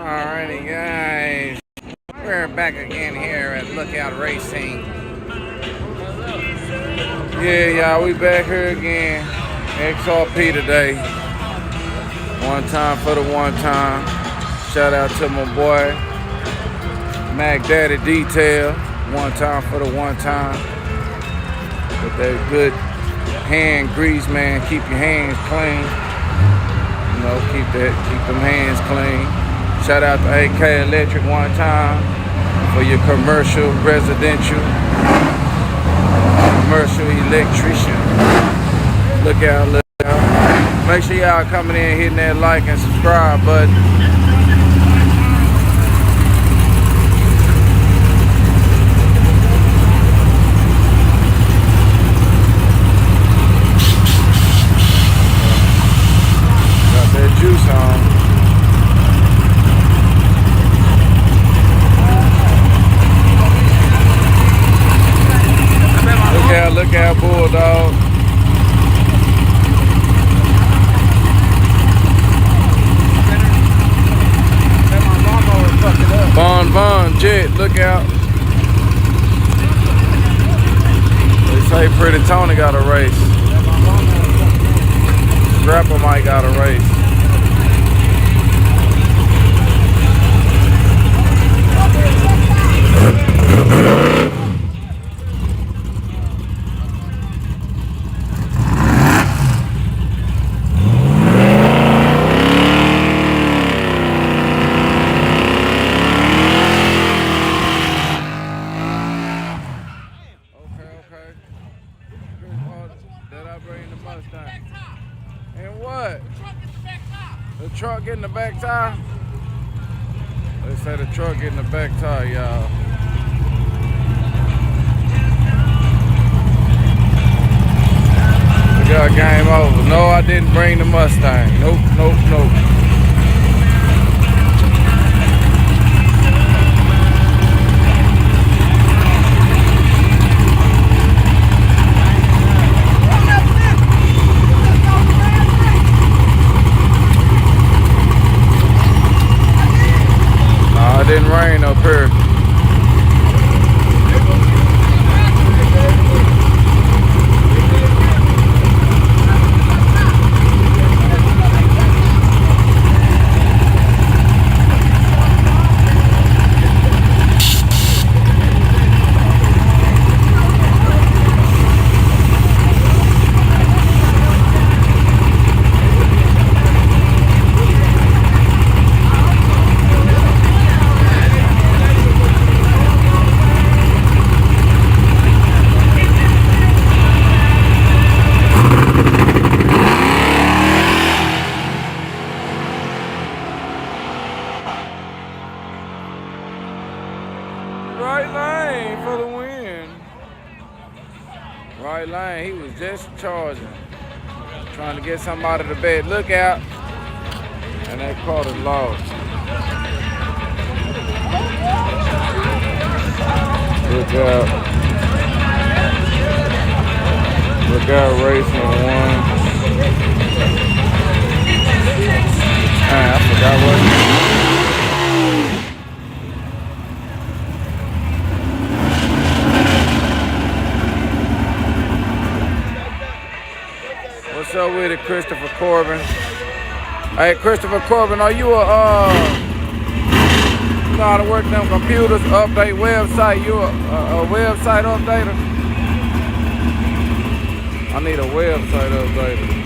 Alrighty guys, we're back again here at Lookout Racing. Yeah, y'all, we back here again. XRP today. One time for the one time. Shout out to my boy Mac Daddy Detail. One time for the one time. With that good hand grease, man. Keep your hands clean. You know, keep them hands clean. Shout out to AK Electric one time for your commercial, residential, commercial electrician. Look out, look out. Make sure y'all coming in, hitting that like and subscribe button. Got that juice on. Look out, Bulldog. Bon, Jet, look out. They say Pretty Tony got a race. Scrapper might got a race. And what? The truck getting the back tire? They say the truck getting the back tire, y'all. We got game over. No, I didn't bring the Mustang. Nope. It didn't rain up here. Right lane for the win. Right lane, he was just charging. Trying to get something out of the bed. Look out. And that caught him lost. Look out. Look out, racing one. I forgot what. What's up with it, Christopher Corbin? Hey, Christopher Corbin, are you you know how to work them computers, update website? You a website updater? I need a website updater.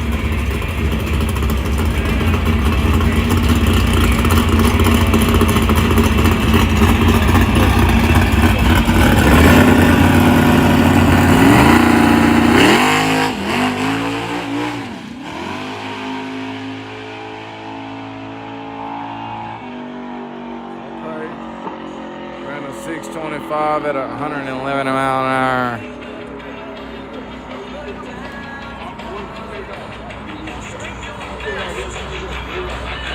Ran a 625 at 111 mile an hour.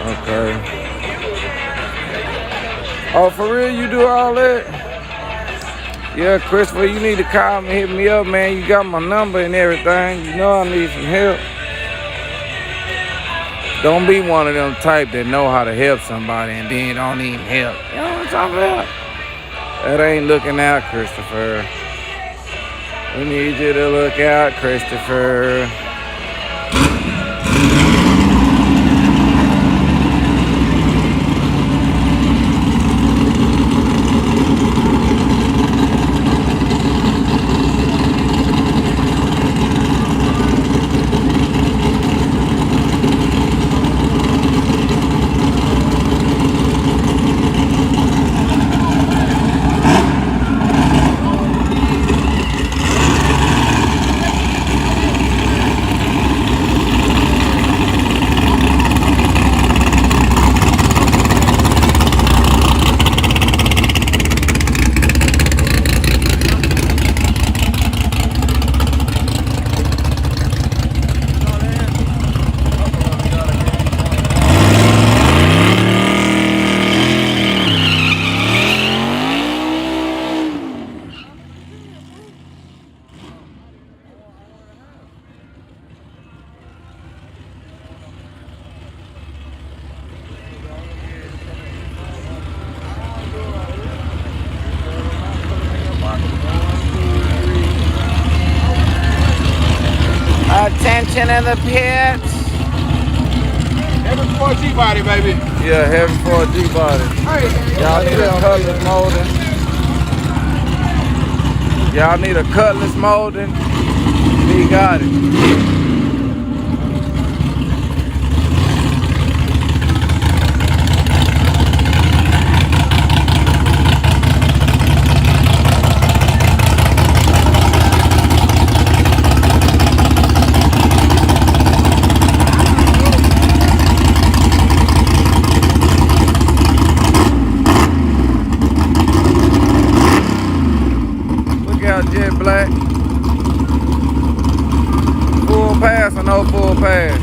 Okay. Oh, for real, you do all that? Yeah, Christopher, you need to call me, hit me up, man. You got my number and everything. You know I need some help. Don't be one of them type that know how to help somebody and then don't even help. You know what I'm talking about? That ain't looking out, Christopher. We need you to look out, Christopher. Attention in the pits. Heavy for a G-body, baby. Yeah, heavy for a G-body. Y'all need a cutlass molding. Y'all need a cutlass molding. We got it. Jet black. Full pass or no full pass?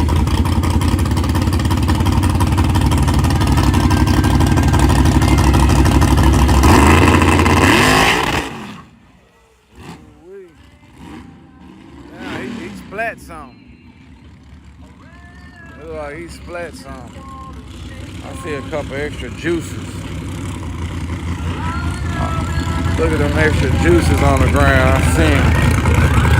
Yeah, he splat some. Look like he splat some. I see a couple extra juices. Look at them extra juices on the ground. I see them.